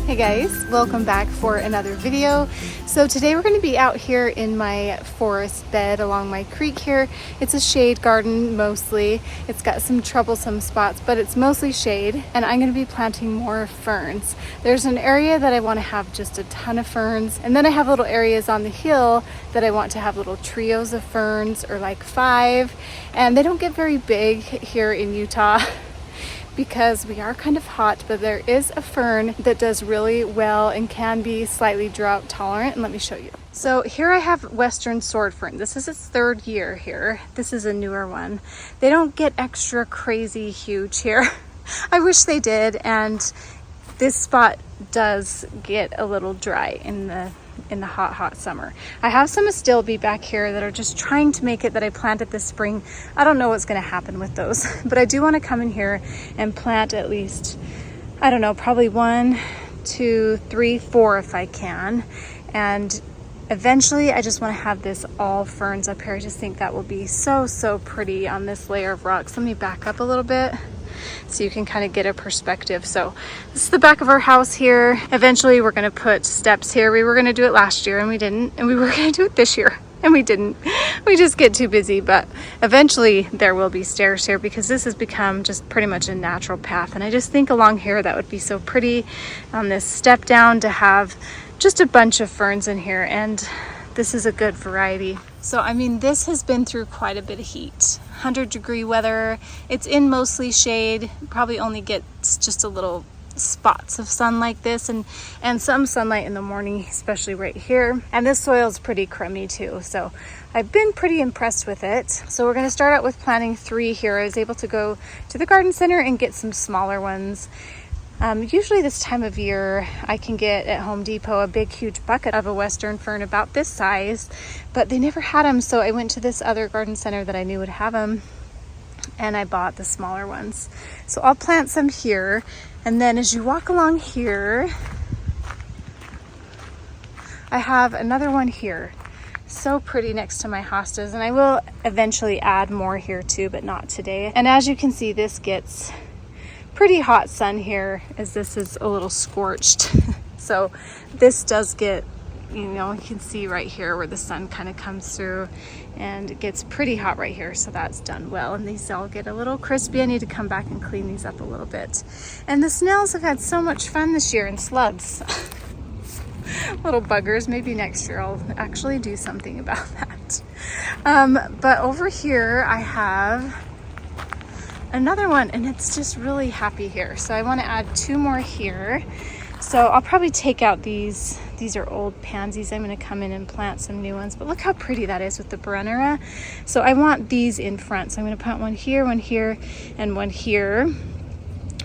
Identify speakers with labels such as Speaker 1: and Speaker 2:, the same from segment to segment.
Speaker 1: Hey guys, welcome back for another video. So today we're going to be out here in my forest bed along my creek here. It's a shade garden mostly. It's got some troublesome spots, but it's mostly shade, and I'm going to be planting more ferns. There's an area that I want to have just a ton of ferns, and then I have little areas on the hill that I want to have little trios of ferns, or like 5, and they don't get very big here in Utah because we are kind of hot, but there is a fern that does really well and can be slightly drought tolerant, and let me show you. So here I have Western sword fern. This is its 3rd year here. This is a newer one. They don't get extra crazy huge here. I wish they did, and this spot does get a little dry in the hot summer. I have some astilbe back here that are just trying to make it, that I planted this spring. I don't know what's going to happen with those, but I do want to come in here and plant at least, I don't know, probably 1, 2, 3, 4 if I can. And eventually I just want to have this all ferns up here. I just think that will be so pretty on this layer of rocks. Let me back up a little bit so you can kind of get a perspective. So this is the back of our house here. Eventually we're going to put steps here. We were going to do it last year and we didn't, and we were going to do it this year and we didn't. We just get too busy, but eventually there will be stairs here because this has become just pretty much a natural path. And I just think along here that would be so pretty on this step down to have just a bunch of ferns in here, and this is a good variety. So I mean, this has been through quite a bit of heat. 100-degree weather. It's in mostly shade. Probably only gets just a little spots of sun like this, and some sunlight in the morning, especially right here. And this soil is pretty crummy too, so I've been pretty impressed with it. So we're going to start out with planting 3 here. I was able to go to the garden center and get some smaller ones. Usually this time of year I can get at Home Depot a big huge bucket of a Western fern about this size, but they never had them, so I went to this other garden center that I knew would have them and I bought the smaller ones. So I'll plant some here, and then as you walk along here I have another one here. So pretty next to my hostas, and I will eventually add more here too, but not today. And as you can see, this gets pretty hot sun here, as this is a little scorched. So this does get, you know, you can see right here where the sun kind of comes through, and it gets pretty hot right here, so that's done well. And these all get a little crispy. I need to come back and clean these up a little bit. And the snails have had so much fun this year, and slugs. Little buggers. Maybe next year I'll actually do something about that. But over here I have another one, and it's just really happy here. So I want to add 2 more here. So I'll probably take out these are old pansies. I'm going to come in and plant some new ones, but look how pretty that is with the Brennera. So I want these in front, so I'm going to plant one here, and one here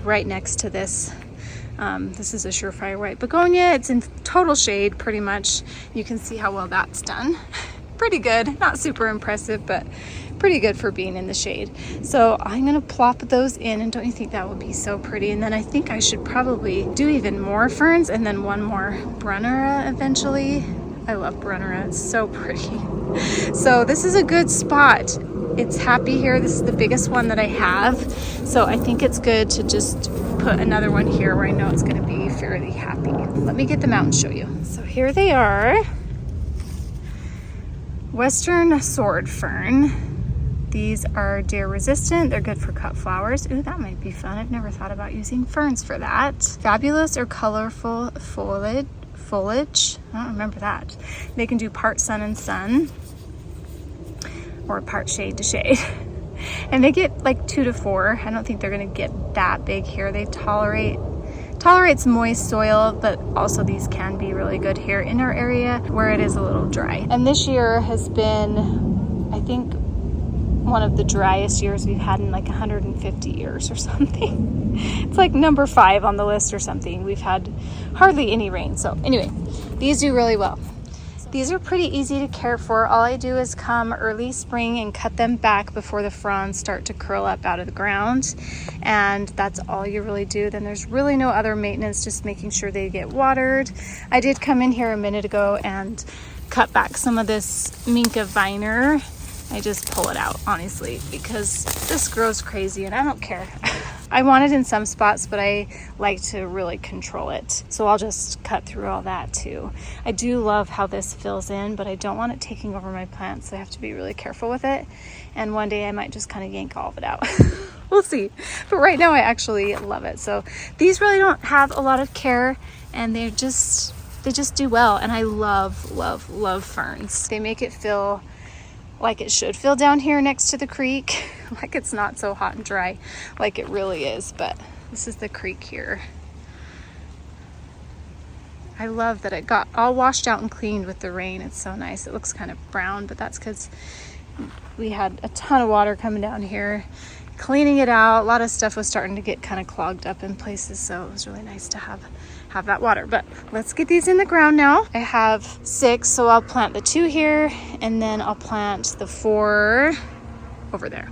Speaker 1: right next to this. This is a Surefire White Begonia. It's in total shade pretty much. You can see how well that's done. Pretty good, not super impressive, but pretty good for being in the shade. So I'm gonna plop those in, and don't you think that would be so pretty? And then I think I should probably do even more ferns, and then one more Brennera eventually. I love Brennera, it's so pretty. So this is a good spot. It's happy here. This is the biggest one that I have, so I think it's good to just put another one here where I know it's gonna be fairly happy. Let me get them out and show you. So here they are. Western sword fern. These are deer resistant. They're good for cut flowers. Ooh, that might be fun. I've never thought about using ferns for that. Fabulous or colorful foliage. I don't remember that. They can do part sun and sun, or part shade to shade. And they get like 2 to 4. I don't think they're gonna get that big here. They tolerates moist soil, but also these can be really good here in our area where it is a little dry. And this year has been, I think, one of the driest years we've had in like 150 years or something. It's like number 5 on the list or something. We've had hardly any rain. So anyway, these do really well. These are pretty easy to care for. All I do is come early spring and cut them back before the fronds start to curl up out of the ground. And that's all you really do. Then there's really no other maintenance, just making sure they get watered. I did come in here a minute ago and cut back some of this Minka viner I just pull it out, honestly, because this grows crazy and I don't care. I want it in some spots, but I like to really control it. So I'll just cut through all that too. I do love how this fills in, but I don't want it taking over my plants. So I have to be really careful with it. And one day I might just kind of yank all of it out. We'll see. But right now I actually love it. So these really don't have a lot of care, and they just do well. And I love, love, love ferns. They make it feel like it should feel down here next to the creek, like it's not so hot and dry like it really is. But this is the creek here. I love that it got all washed out and cleaned with the rain. It's so nice. It looks kind of brown, but that's because we had a ton of water coming down here, cleaning it out. A lot of stuff was starting to get kind of clogged up in places, so it was really nice to have that water. But let's get these in the ground now. I have 6, so I'll plant the 2 here, and then I'll plant the 4 over there.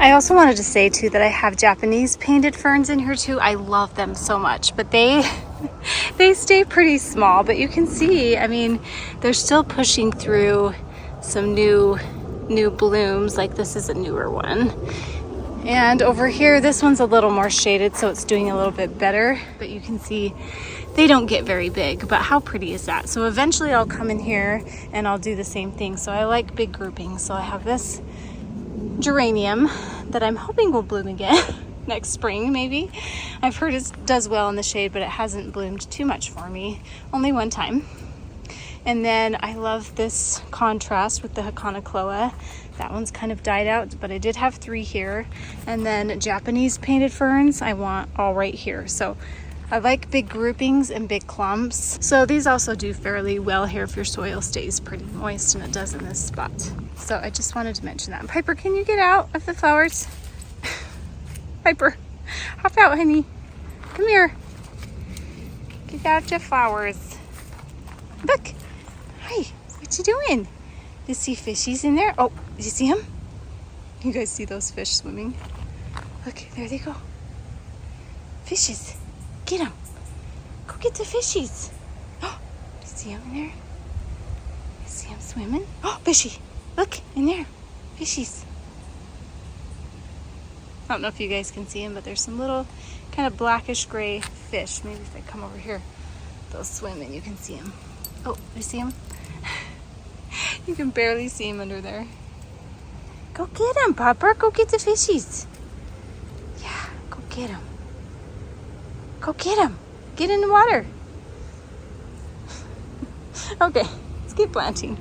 Speaker 1: I also wanted to say too that I have Japanese painted ferns in here too. I love them so much, but they stay pretty small, but you can see, I mean, they're still pushing through some new blooms. Like this is a newer one. And over here, this one's a little more shaded, so it's doing a little bit better, but you can see they don't get very big. But how pretty is that? So eventually I'll come in here and I'll do the same thing. So I like big groupings. So I have this geranium that I'm hoping will bloom again next spring, maybe. I've heard it does well in the shade, but it hasn't bloomed too much for me, only one time. And then I love this contrast with the Hakonakloa. That one's kind of died out, but I did have 3 here. And then Japanese painted ferns I want all right here. So I like big groupings and big clumps. So these also do fairly well here if your soil stays pretty moist, and it does in this spot. So I just wanted to mention that. Piper, can you get out of the flowers? Piper, hop out, honey. Come here. Get out your flowers. Look. Hi, what you doing? You see fishies in there? Oh, did you see them? You guys see those fish swimming? Look, there they go. Fishes. Get them. Go get the fishies. Oh, do you see them in there? You see them swimming? Oh, fishy. Look, in there. Fishies. I don't know if you guys can see them, but there's some little kind of blackish gray fish. Maybe if I come over here, they'll swim and you can see them. Oh, you see them? You can barely see them under there. Go get them, Papa. Go get the fishies. Yeah, go get them. Go get them. Get in the water. Okay, let's keep planting.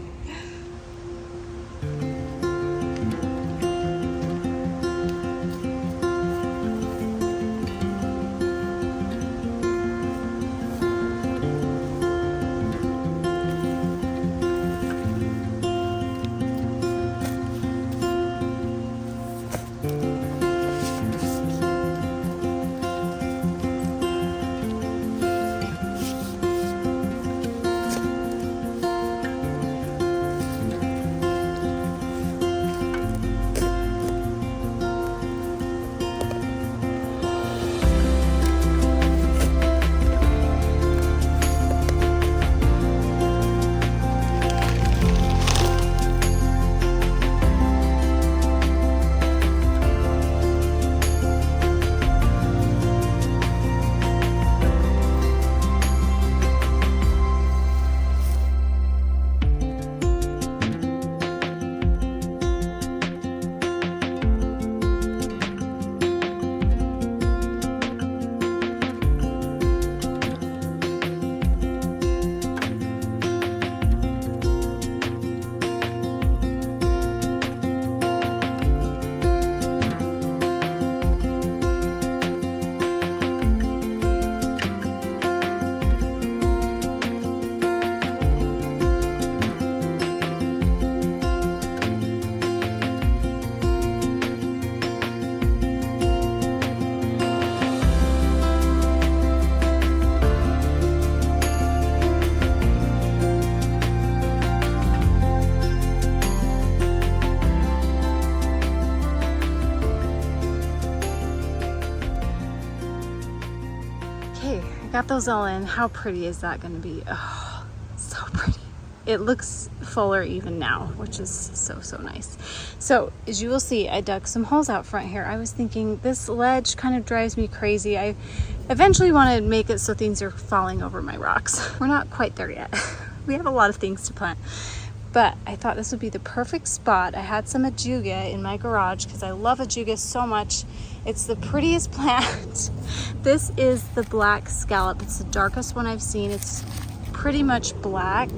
Speaker 1: got those all in. How pretty is that going to be? Oh, so pretty. It looks fuller even now, which is so nice. So as you will see, I dug some holes out front here. I was thinking this ledge kind of drives me crazy. I eventually want to make it so things are falling over my rocks. We're not quite there yet. We have a lot of things to plant, but I thought this would be the perfect spot. I had some Ajuga in my garage because I love Ajuga so much. It's the prettiest plant. This is the black scallop. It's the darkest one I've seen. It's pretty much black.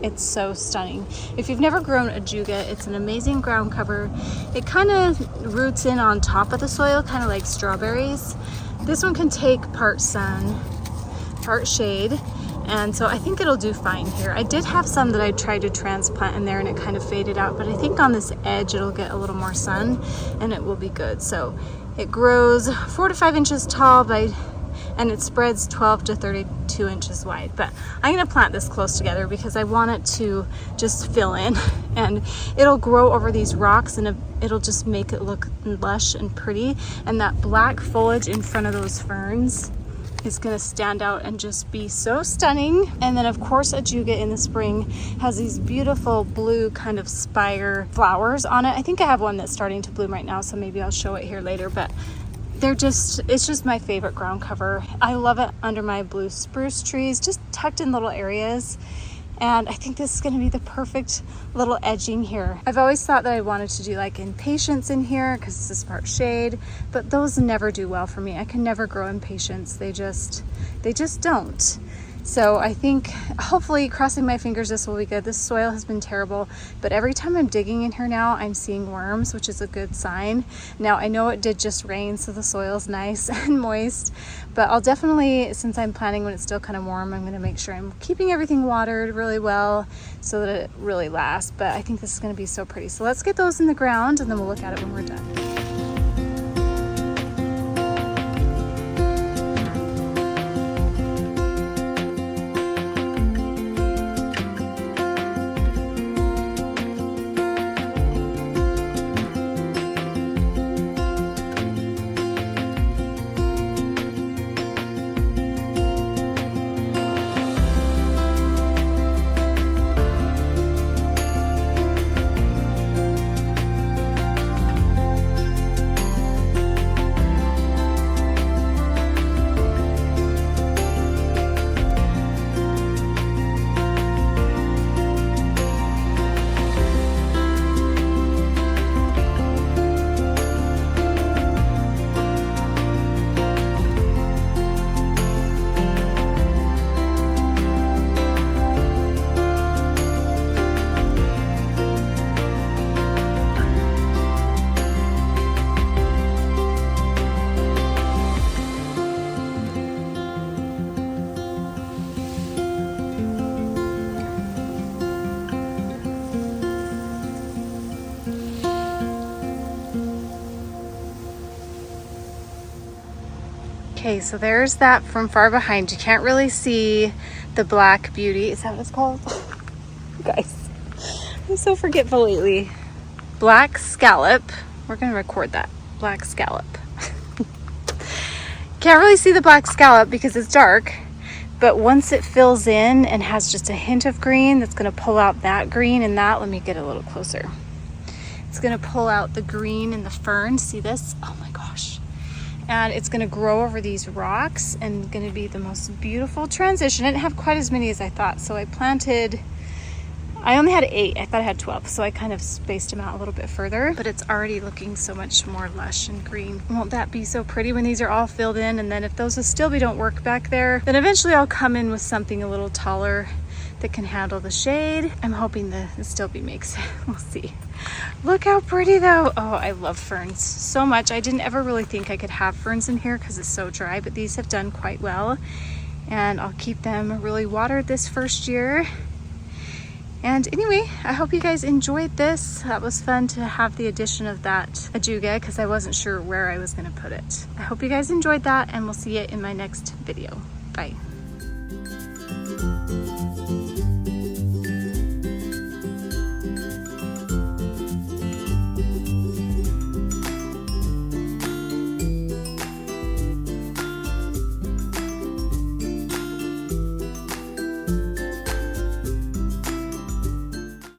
Speaker 1: It's so stunning. If you've never grown Ajuga, it's an amazing ground cover. It kind of roots in on top of the soil, kind of like strawberries. This one can take part sun, part shade, and so I think it'll do fine here. I did have some that I tried to transplant in there and it kind of faded out, but I think on this edge it'll get a little more sun and it will be good. So it grows 4 to 5 inches tall and it spreads 12 to 32 inches wide. But I'm gonna plant this close together because I want it to just fill in, and it'll grow over these rocks and it'll just make it look lush and pretty. And that black foliage in front of those ferns is gonna stand out and just be so stunning. And then of course Ajuga in the spring has these beautiful blue kind of spire flowers on it. I think I have one that's starting to bloom right now, so maybe I'll show it here later, but it's just my favorite ground cover. I love it under my blue spruce trees, just tucked in little areas. And I think this is gonna be the perfect little edging here. I've always thought that I wanted to do like impatiens in here because this is part shade, but those never do well for me. I can never grow impatiens. They just don't. So I think hopefully, crossing my fingers, this will be good. This soil has been terrible, but every time I'm digging in here now, I'm seeing worms, which is a good sign. Now I know it did just rain, so the soil's nice and moist, but I'll definitely, since I'm planting when it's still kind of warm, I'm gonna make sure I'm keeping everything watered really well so that it really lasts. But I think this is gonna be so pretty. So let's get those in the ground and then we'll look at it when we're done. Okay, so there's that from far behind. You can't really see the black beauty. Is that what it's called? Guys, I'm so forgetful lately. Black scallop. We're gonna record that. Black scallop. Can't really see the black scallop because it's dark, but once it fills in and has just a hint of green, that's gonna pull out that green and that. Let me get a little closer. It's gonna pull out the green in the fern. See this? Oh my gosh. And it's gonna grow over these rocks and gonna be the most beautiful transition. I didn't have quite as many as I thought, so I only had 8. I thought I had 12, so I kind of spaced them out a little bit further, but it's already looking so much more lush and green. Won't that be so pretty when these are all filled in? And then if those don't work back there, then eventually I'll come in with something a little taller that can handle the shade. I'm hoping the Stilby makes it. We'll see. Look how pretty though. Oh, I love ferns so much. I didn't ever really think I could have ferns in here because it's so dry, but these have done quite well. And I'll keep them really watered this first year. And anyway, I hope you guys enjoyed this. That was fun to have the addition of that Ajuga because I wasn't sure where I was gonna put it. I hope you guys enjoyed that, and we'll see you in my next video. Bye.